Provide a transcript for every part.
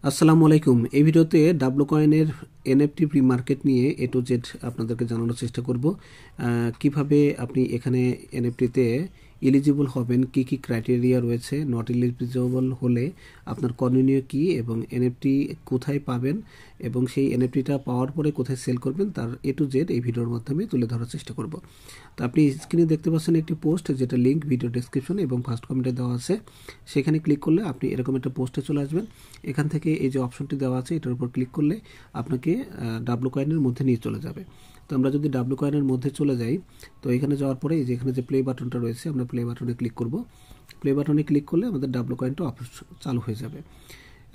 আসসালামু আলাইকুম। এই ভিডিওতে ডাব্লু কয়েনের এনএফটি প্রি মার্কেট নিয়ে এ টু জেড আপনাদেরকে জানানোর চেষ্টা করব। কিভাবে আপনি এখানে এনএফটিতে এলিজিবল হবেন, কি কি ক্রাইটেরিয়া রয়েছে, নট এলিজিবল হলে আপনার করণীয় কি এবং এনএফটি কোথায় পাবেন এবং সেই এনএফটিটা পাওয়ার পরে কোথায় সেল করবেন তার এ টু জেড এই ভিডিওর মাধ্যমে তুলে ধরার চেষ্টা করব। তো আপনি স্ক্রিনে দেখতে পাচ্ছেন একটি পোস্ট, যেটা লিঙ্ক ভিডিও ডেসক্রিপশন এবং ফার্স্ট কমেন্টে দেওয়া আছে। সেখানে ক্লিক করলে আপনি এরকম একটা পোস্টে চলে আসবেন। এখান থেকে এই যে অপশনটি দেওয়া আছে এটার উপর ক্লিক করলে আপনাকে ডাব্লু কয়েনের মধ্যে নিয়ে চলে যাবে। তো আমরা যদি ডাব্লু কয়েনের মধ্যে চলে যাই, তো এখানে যাওয়ার পরে এই যে এখানে যে প্লে বাটনটা রয়েছে, আমরা প্লে বাটনে ক্লিক করব। প্লে বাটনে ক্লিক করলে আমাদের ডাব্লু কয়েনটা চালু হয়ে যাবে।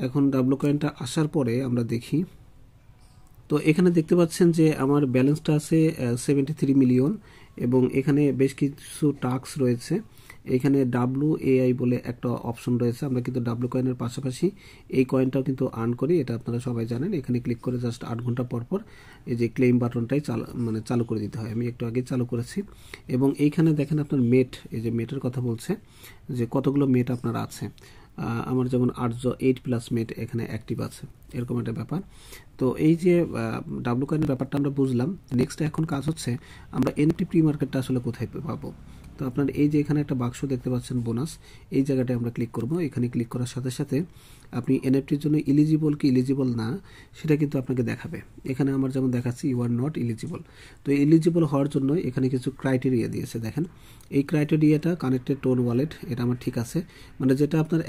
এখন ডাব্লু কয়েনটা আসার পরে আমরা দেখি, তো এখানে দেখতে পাচ্ছেন যে আমার ব্যালেন্সটা আছে 73 মিলিয়ন এবং এখানে বেশ কিছু টাস্ক রয়েছে। এখানে WAI বলে একটা অপশন রয়েছে। আমরা কিন্তু ডাব্লু কয়েনের পাশাপাশি এই কয়েনটাও কিন্তু আর্ন করি, এটা আপনারা সবাই জানেন। এখানে ক্লিক করে জাস্ট 8 ঘন্টা পর পর এই যে ক্লেম বাটনটাই চালু করে দিতে হয়। আমি একটু আগে চালু করেছি এবং এইখানে দেখেন আপনার মেট, এই যে মেটের কথা বলছে যে কতগুলো মেট আপনার আছে। আমার যেমন 8+ মেট এখানে অ্যাক্টিভ আছে, এরকম একটা ব্যাপার। তো এই যে ডাব্লু কয়েনের ব্যাপারটা আমরা বুঝলাম। নেক্সট এখন কাজ হচ্ছে আমরা এনএফটি প্রি মার্কেটটা আসলে কোথায় পাবো। তো আপনার এই যে এখানে একটা বাক্স দেখতে পাচ্ছেন বোনাস, এই জায়গাটায় আমরা ক্লিক করব। এখানে ক্লিক করার সাথে সাথে আপনি এনএফটির জন্য এলিজিবল কি এলিজিবল না সেটা কিন্তু আপনাকে দেখাবে। এখানে আমার যেমন দেখাচ্ছি ইউ আর নট এলিজিবল। তো এলিজিবল হওয়ার জন্য এখানে কিছু ক্রাইটেরিয়া দিয়েছে। দেখেন এই ক্রাইটেরিয়াটা কানেক্টেড টোন ওয়ালেট, এটা আমার ঠিক আছে, মানে যেটা আপনার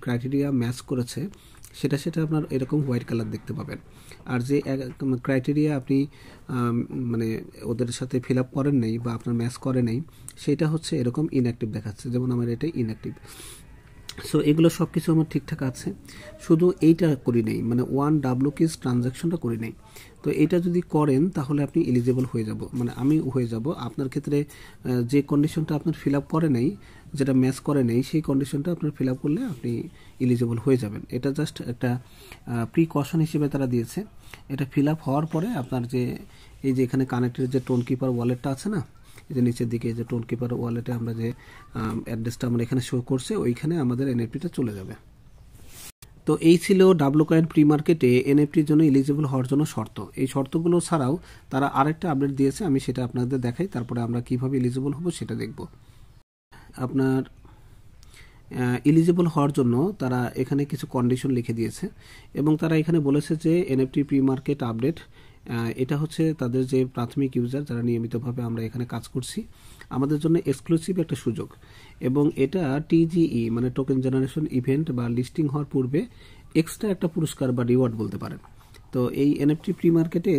ক্রাইটেরিয়া ম্যাচ করেছে সেটা আপনার এরকম হোয়াইট কালার দেখতে পাবেন। আর যে ক্রাইটেরিয়া আপনি মানে ওদের সাথে ফিল আপ করেন নাই বা আপনার ম্যাচ করে নেই, সেটা হচ্ছে এরকম ইনঅ্যাক্টিভ দেখাচ্ছে, যেমন আমার এটা ইনঅ্যাক্টিভ। সো এগুলো সব কিছু আমার ঠিকঠাক আছে, শুধু এইটা করি নেই, মানে ডাব্লু কিস ট্রানজ্যাকশনটা করি নেই। তো এটা যদি করেন তাহলে আপনি এলিজিবল হয়ে যাব, মানে আমি হয়ে যাব। আপনার ক্ষেত্রে যে কন্ডিশনটা আপনার ফিল আপ করে নেই, যেটা ম্যাচ করে নেই, সেই কন্ডিশনটা আপনার ফিল আপ করলে আপনি এলিজিবল হয়ে যাবেন। এটা জাস্ট একটা প্রিকশন হিসেবে তারা দিয়েছে। এটা ফিল আপ হওয়ার পরে আপনার যে এই যে এখানে কানেক্টেড যে টোন কিপার ওয়ালেটটা আছে না, এই যে নিচের দিকে যে টোন কিপার ওয়ালেটে আমরা যে অ্যাড্রেসটা আমরা এখানে শো করছে, ওইখানে আমাদের এনএফটিটা চলে যাবে। তো এই ছিল ডাব্লু কয়েন প্রি মার্কেটে এনএফটির জন্য এলিজিবল হওয়ার জন্য শর্ত। এই শর্তগুলো ছাড়াও তারা আরেকটা আপডেট দিয়েছে, আমি সেটা আপনাদের দেখাই, তারপরে আমরা কিভাবে এলিজিবল হব সেটা দেখব। আপনার এলিজিবল হওয়ার জন্য তারা এখানে কিছু কন্ডিশন লিখে দিয়েছে এবং তারা এখানে বলেছে যে এনএফটি প্রি মার্কেট আপডেট, এটা হচ্ছে তাদের যে প্রাথমিক ইউজার যারা নিয়মিতভাবে আমরা এখানে কাজ করছি, আমাদের জন্য এক্সক্লুসিভ একটা সুযোগ। এবং এটা TGE মানে টোকেন জেনারেশন ইভেন্ট বা লিস্টিং হওয়ার পূর্বে এক্সট্রা একটা পুরস্কার বা রিওয়ার্ড বলতে পারেন। তো এই এনএফটি প্রি মার্কেটে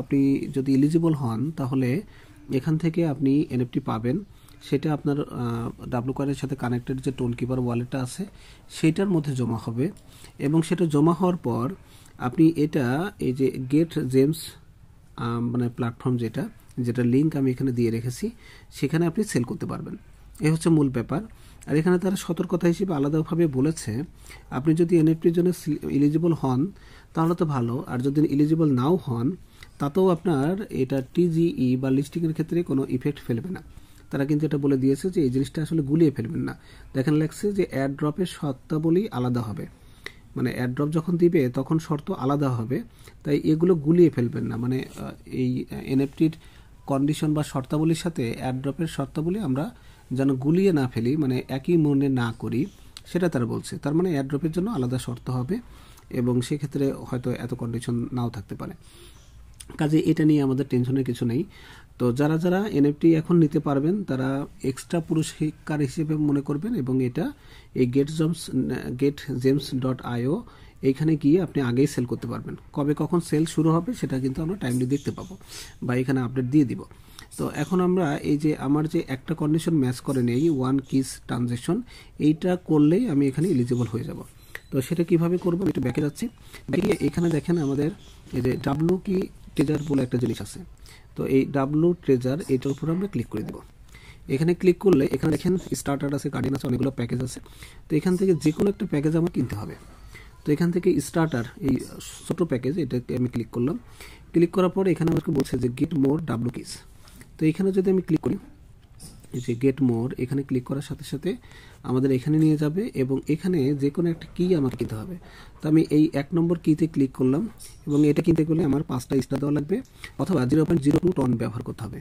আপনি যদি এলিজিবল হন তাহলে এখান থেকে আপনি এনএফটি পাবেন। সেটা আপনার ডাব্লু কয়েনের সাথে কানেক্টেড যে টোন কিপার ওয়ালেটটা আছে সেটার মধ্যে জমা হবে এবং সেটা জমা হওয়ার পর আপনি এটা এই যে গেট জেমস মানে প্ল্যাটফর্ম যেটা লিঙ্ক আমি এখানে দিয়ে রেখেছি, সেখানে আপনি সেল করতে পারবেন। এই হচ্ছে মূল ব্যাপার। আর এখানে তারা সতর্কতা হিসেবে আলাদাভাবে বলেছে আপনি যদি এনএফটির জন্য এলিজিবল হন তাহলে তো ভালো, আর যদি এলিজিবল নাও হন তাতেও আপনার এটা TGE বা লিস্টিংয়ের ক্ষেত্রে কোনো ইফেক্ট ফেলবে না। তারা কিন্তু এটা বলে দিয়েছে যে এই জিনিসটা আসলে গুলিয়ে ফেলবেন না। দেখেন লেখছে যে অ্যাড্রপের শর্তাবলী আলাদা হবে, মানে অ্যাড্রপ যখন দিবে তখন শর্ত আলাদা হবে, তাই এগুলো গুলিয়ে ফেলবেন না। মানে এই এনএফটির কন্ডিশন বা শর্তাবলীর সাথে অ্যাড্রপের শর্তাবলী আমরা যেন গুলিয়ে না ফেলি, মানে একই মনে না করি, সেটা তারা বলছে। তার মানে অ্যাড্রপের জন্য আলাদা শর্ত হবে এবং সেক্ষেত্রে হয়তো এত কন্ডিশন নাও থাকতে পারে। কাজে এটা নিয়ে আমাদের টেনশনের কিছু নেই। তো যারা যারা এনএফটি এখন নিতে পারবেন তারা এক্সট্রা পুরস্কার হিসেবে মনে করবেন এবং এটা এই getgems.io এইখানে গিয়ে আপনি আগেই সেল করতে পারবেন। কবে কখন সেল শুরু হবে সেটা কিন্তু আমরা টাইমলি দেখতে পাবো বা এখানে আপডেট দিয়ে দিব। তো এখন আমরা এই যে আমার যে একটা কন্ডিশন ম্যাচ করে নেই ওয়ান কিস ট্রানজ্যাকশন, এইটা করলেই আমি এখানে এলিজিবল হয়ে যাব। তো সেটা কিভাবে করবো, একটু ব্যাকে যাচ্ছি। ব্যাকে এখানে দেখেন আমাদের এই যে ডাব্লু কি ট্রেজার বলে একটা জিনিস আছে। তো এই ডাব্লু ট্রেজার এটার উপর আমরা ক্লিক করে দেব। এখানে ক্লিক করলে এখানে দেখেন স্টার্টার আছে, গার্ডিয়ান আছে, অনেকগুলো প্যাকেজ আছে। তো এখান থেকে যে কোনো একটা প্যাকেজ আমার কিনতে হবে। তো এখান থেকে স্টার্টার এই ছোট প্যাকেজ, এটাকে আমি ক্লিক করলাম। ক্লিক করার পরে এখানে আমাকে বলছে যে গেট মোর ডাব্লু কিস। তো এখানে যদি আমি ক্লিক করি এই যে গেট মোর এখানে ক্লিক করার সাথে সাথে আমাদের এখানে নিয়ে যাবে এবং এখানে যে কোনো একটা কি আমার কিনতে হবে। তো আমি এই 1 নম্বর কিতে ক্লিক করলাম এবং এটা কিনতে গেলে আমার 5টা স্টার দেওয়া লাগবে অথবা 0.02 টন ব্যবহার করতে হবে।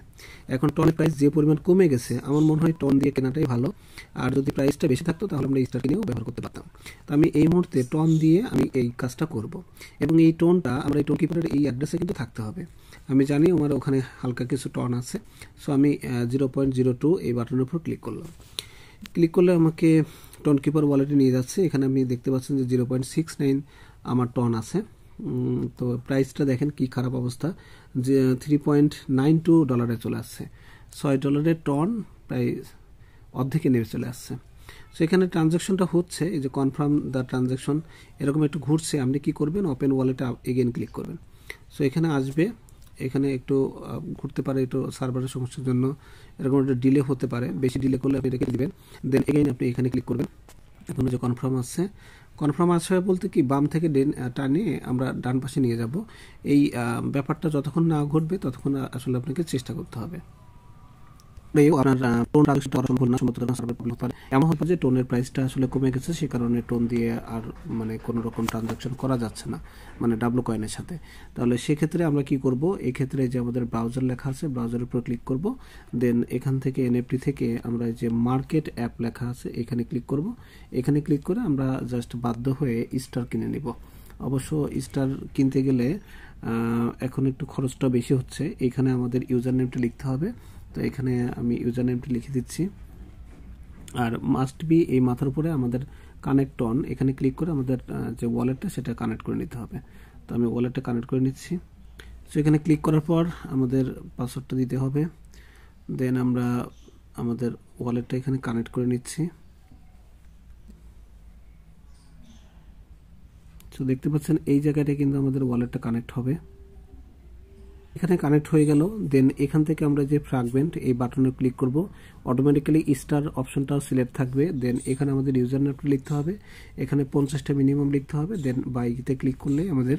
এখন টনের প্রাইস যে পরিমাণ কমে গেছে আমার মনে হয় টন দিয়ে কেনাটাই ভালো, আর যদি প্রাইসটা বেশি থাকতো তাহলে আমরা স্টার কিনেও ব্যবহার করতে পারতাম। তো আমি এই মুহূর্তে টন দিয়ে আমি এই কাজটা করব এবং এই টনটা আমরা এই টোন কিপারের এই অ্যাড্রেসে কিন্তু থাকতে হবে। আমি জানি আমার ওখানে হালকা কিছু টন আছে, সো আমি 0.02 এই বাটনের উপর ক্লিক করলাম। ক্লিক করলে আমাকে টন কিপার ওয়ালেটে নিয়ে যাচ্ছে। এখানে আমি দেখতে পাচ্ছেন যে 0.69 আমার টন আছে। তো প্রাইসটা দেখেন কি খারাপ অবস্থা, যে $3.92 চলে আসছে। $6 টন প্রায় অর্ধেকে নেমে চলে আসছে। সো এখানে ট্রানজ্যাকশনটা হচ্ছে, এই যে কনফার্ম দ্য ট্রানজ্যাকশন এরকম একটু ঘুরছে। আপনি কি করবেন, ওপেন ওয়ালেটে এগেন ক্লিক করবেন। সো এখানে আসবে, এখানে একটু ঘুরতে পারে, একটু সার্ভারের সমস্যার জন্য এরকম একটা ডিলে হতে পারে। বেশি ডিলে করলে আপনি রেখে দিবেন, দেন এগেইন আপনি এখানে ক্লিক করবেন। এখন যে কনফার্ম আসছে, কনফার্ম আসবে বলতে কি বাম থেকে টানে আমরা ডান পাশে নিয়ে যাব। এই ব্যাপারটা যতক্ষণ না ঘটবে ততক্ষণ আসলে আপনাকে চেষ্টা করতে হবে। আপনার টোন ট্রানজ্যাকশনটা করা সম্ভব না, সম্ভবত সার্ভার প্রবলেম হতে পারে। এমন হতে যে টোনের প্রাইসটা আসলে কমে গেছে, সে কারণে টোন দিয়ে আর মানে কোনো রকম ট্রানজ্যাকশন করা যাচ্ছে না, মানে ডাবলো কয়েনের সাথে। তাহলে সেক্ষেত্রে আমরা কি করব, এই ক্ষেত্রে যে আমাদের ব্রাউজার লেখা আছে ব্রাউজারের উপর ক্লিক করব, দেন এখান থেকে এনএফটি থেকে আমরা যে মার্কেট অ্যাপ লেখা আছে এখানে ক্লিক করব। এখানে ক্লিক করে আমরা জাস্ট বাধ্য হয়ে স্টার কিনে নিব। অবশ্য স্টার কিনতে গেলে এখন একটু খরচটা বেশি হচ্ছে। এখানে আমাদের ইউজার নেমটা লিখতে হবে। তো এখানে আমি ইউজার নেমটি লিখে দিচ্ছি, আর মাস্ট বি এই মাথার উপরে আমাদের কানেক্ট অন, এখানে ক্লিক করে আমাদের যে ওয়ালেটটা সেটা কানেক্ট করে নিতে হবে। তো আমি ওয়ালেটটা কানেক্ট করে নিচ্ছি। সো এখানে ক্লিক করার পর আমাদের পাসওয়ার্ডটা দিতে হবে, দেন আমরা আমাদের ওয়ালেটটা এখানে কানেক্ট করে নিচ্ছি। সো দেখতে পাচ্ছেন এই জায়গাটা কিন্তু আমাদের ওয়ালেটটা কানেক্ট হবে। এখানে কানেক্ট হয়ে গেল। দেন এখান থেকে আমরা যে ফ্র্যাগমেন্ট এই বাটনে ক্লিক করব, অটোমেটিক্যালি স্টার অপশনটাও সিলেক্ট থাকবে। দেন এখানে আমাদের ইউজার নেমটা লিখতে হবে, এখানে 50টা মিনিমাম লিখতে হবে। দেন বাইতে ক্লিক করলে আমাদের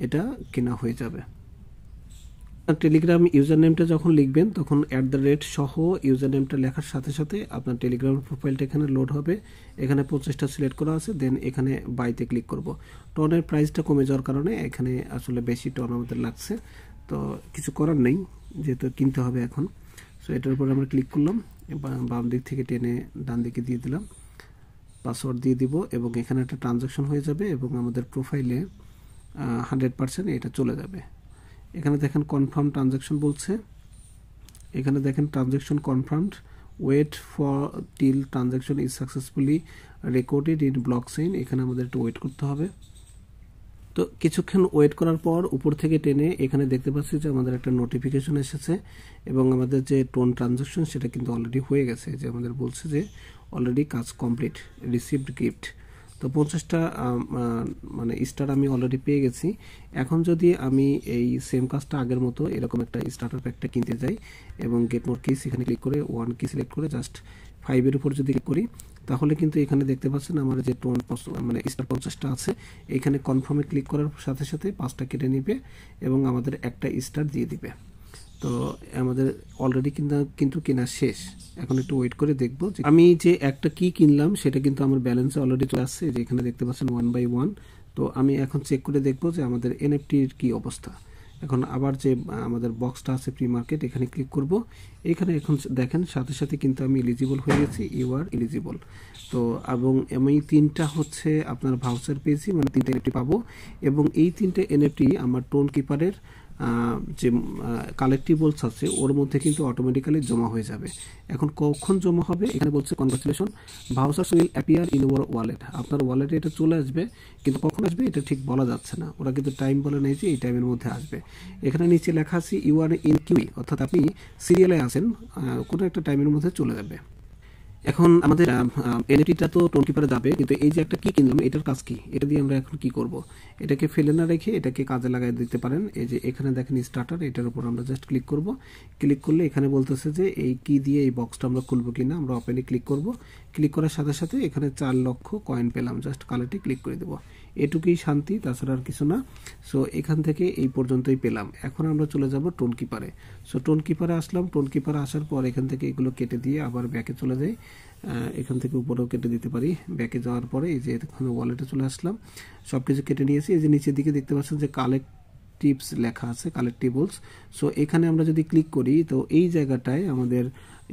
এটা কেনা হয়ে যাবে। টেলিগ্রাম ইউজার নেমটা যখন লিখবেন তখন @ সহ ইউজার নেমটা লেখার সাথে সাথে আপনার টেলিগ্রাম প্রোফাইলটা এখানে লোড হবে। এখানে 50টা সিলেক্ট করা আছে, দেন এখানে বাইতে ক্লিক করব। টনের প্রাইসটা কমে যাওয়ার কারণে এখানে আসলে বেশি টন আমাদের লাগছে, তো কিছু করার নেই, যেহেতু কিনতে হবে এখন। সো এটার উপর আমরা ক্লিক করলাম, বাম দিক থেকে টেনে ডান দিকে দিয়ে দিলাম, পাসওয়ার্ড দিয়ে দিব এবং এখানে একটা ট্রানজ্যাকশন হয়ে যাবে এবং আমাদের প্রোফাইলে 100% এটা চলে যাবে। এখানে দেখেন কনফার্ম ট্রানজ্যাকশন বলছে, এখানে দেখেন transaction confirmed, wait for till transaction is successfully recorded in blockchain. এখানে আমাদের একটু ওয়েট করতে হবে। তো কিছুক্ষণ ওয়েট করার পর উপর থেকে টেনে এখানে দেখতে পাচ্ছি যে আমাদের একটা নোটিফিকেশন এসেছে এবং আমাদের যে টোন ট্রানজ্যাকশন সেটা কিন্তু অলরেডি হয়ে গেছে, যে আমাদের বলছে যে অলরেডি কাজ কমপ্লিট, রিসিভড গিফট। তো 50টা মানে স্টার আমি অলরেডি পেয়ে গেছি। এখন যদি আমি এই সেম কাজটা আগের মতো এরকম একটা স্টার্টার প্যাকটা কিনতে যাই এবং গেট মোর কিস এখানে ক্লিক করে 1 কি সিলেক্ট করে জাস্ট 5 এর উপর যদি ক্লিক করি, তাহলে কিন্তু এখানে দেখতে পাচ্ছেন আমার যে টোন মানে স্টার 50টা আছে, এখানে কনফার্মে ক্লিক করার সাথে সাথে 5টা কেটে নিবে এবং আমাদের একটা স্টার দিয়ে দিবে। তো আমাদের অলরেডি কিন্তু কেনা শেষ। এখন একটু ওয়েট করে দেখব। আমি যে একটা কি কিনলাম সেটা কিন্তু আমার ব্যালেন্সে অলরেডি চলে আসছে, যে এখানে দেখতে পাচ্ছেন 1/1। তো আমি এখন চেক করে দেখব যে আমাদের এনএফটির কি অবস্থা। এখন আবার যে আমাদের বক্সটা আছে প্রি মার্কেট, এখানে ক্লিক করব। এখানে এখন দেখেন সাথে সাথে কিন্তু আমি এলিজিবল হয়ে গেছি, ইউ আর এলিজিবল। তো এবং আমি 3টা হচ্ছে আপনার ভাউচার পেয়েছি, মানে 3টা এনএফটি পাবো এবং এই 3টে এনএফটি আমার টোন কিপারের যে কালেক্টিবলস আছে ওর মধ্যে কিন্তু অটোমেটিক্যালি জমা হয়ে যাবে। এখন কখন জমা হবে, এখানে বলছে congratulation, vouchers will appear in your wallet. আপনার ওয়ালেটে এটা চলে আসবে, কিন্তু কখন আসবে এটা ঠিক বলা যাচ্ছে না, ওরা কিন্তু টাইম বলে নেই যে এই টাইমের মধ্যে আসবে। এখানে নিচে লেখা আছে ইউ আর ইন কিউই, অর্থাৎ আপনি সিরিয়ালে আছেন, কোনো একটা টাইমের মধ্যে চলে যাবে। এখন আমাদের এনএফটিটা তো টোন কিপারে যাবে, কিন্তু এই যে একটা কি কিনলাম এটার কাজ কি, এটা দিয়ে আমরা এখন কি করব। এটাকে ফেলে না রেখে এটাকে কাজে লাগাই দিতে পারেন। এই যে এখানে দেখেন স্টার্টার, এটার উপর আমরা জাস্ট ক্লিক করব। ক্লিক করলে এখানে বলতেছে যে এই কি দিয়ে এই বক্সটা আমরা খুলবো কিনা। আমরা ওপেনে ক্লিক করব। ক্লিক করার সাথে সাথে এখানে 4 লক্ষ কয়েন পেলাম। জাস্ট কালেক্টে ক্লিক করে দেবো। এটুকুই শান্তি, তাছাড়া আর কিছু না। সো এখান থেকে এই পর্যন্তই পেলাম। এখন আমরা চলে যাব টোন কিপারে। সো টোন কিপারে আসলাম। টোন কিপারে আসার পর এখান থেকে এগুলো কেটে দিয়ে আবার ব্যাকে চলে যাই। এখান থেকে উপরেও কেটে দিতে পারি। ব্যাকে যাওয়ার পরে এই যে এখানে ওয়ালেটে চলে আসলাম, সব কিছু কেটে নিয়েছি। এই যে নিচের দিকে দেখতে পাচ্ছেন যে কালেক্ট টিপস লেখা আছে, কালেক্টিবলস। সো এখানে আমরা যদি ক্লিক করি তো এই জায়গাটায় আমাদের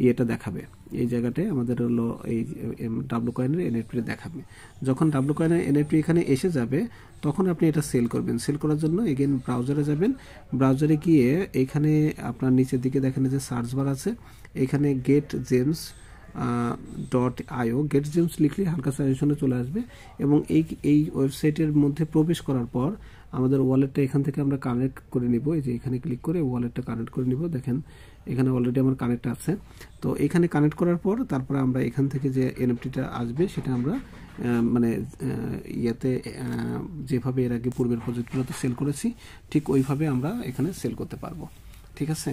ইয়েটা দেখাবে। এই জায়গাটায় আমাদের হলো এই ডাব্লু কয়েনের এনএফটি দেখাবে। যখন ডাব্লু কয়েনের এনএফটি এখানে এসে যাবে তখন আপনি এটা সেল করবেন। সেল করার জন্য এগেন ব্রাউজারে যাবেন। ব্রাউজারে গিয়ে এখানে আপনার নিচের দিকে দেখেন যে সার্চ বার আছে, এখানে get gems .io get gems লিখলে হালকা সাজেশনে চলে আসবে এবং এই ওয়েবসাইটের মধ্যে প্রবেশ করার পর আমাদের ওয়ালেটটা এখান থেকে আমরা কানেক্ট করে নিব। এই যে এখানে ক্লিক করে ওয়ালেটটা কানেক্ট করে নিব। দেখেন এখানে অলরেডি আমার কানেক্ট আছে। তো এখানে কানেক্ট করার পর তারপরে আমরা এখান থেকে যে এনএফটিটা আসবে সেটা আমরা মানে ইয়েতে যেভাবে এর আগে পূর্বের প্রজেক্টগুলোতে সেল করেছি ঠিক ওইভাবে আমরা এখানে সেল করতে পারবো। ঠিক আছে,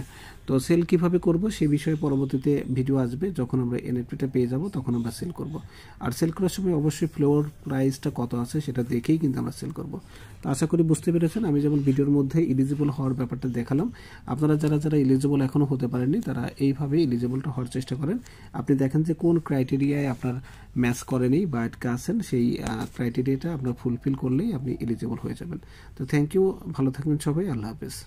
তো সেল কিভাবে করব সে বিষয়ে পরবর্তীতে ভিডিও আসবে। যখন আমরা এনএফটিটা পেয়ে যাব তখন আমরা সেল করব। আর সেল করার সময় অবশ্যই ফ্লোর প্রাইসটা কত আছে সেটা দেখেই কিন্তু আমরা সেল করব। তো আশা করি বুঝতে পেরেছেন। আমি যেমন ভিডিওর মধ্যে এলিজিবল হওয়ার ব্যাপারটা দেখালাম, আপনারা যারা এলিজিবল এখনও হতে পারেননি তারা এইভাবে এলিজিবলটা হওয়ার চেষ্টা করেন। আপনি দেখেন যে কোন ক্রাইটেরিয়ায় আপনার ম্যাচ করেনি বা আটকে আছেন, সেই ক্রাইটেরিয়াটা আপনার ফুলফিল করলেই আপনি এলিজিবল হয়ে যাবেন। তো থ্যাংক ইউ, ভালো থাকবেন সবাই, আল্লাহ হাফেজ।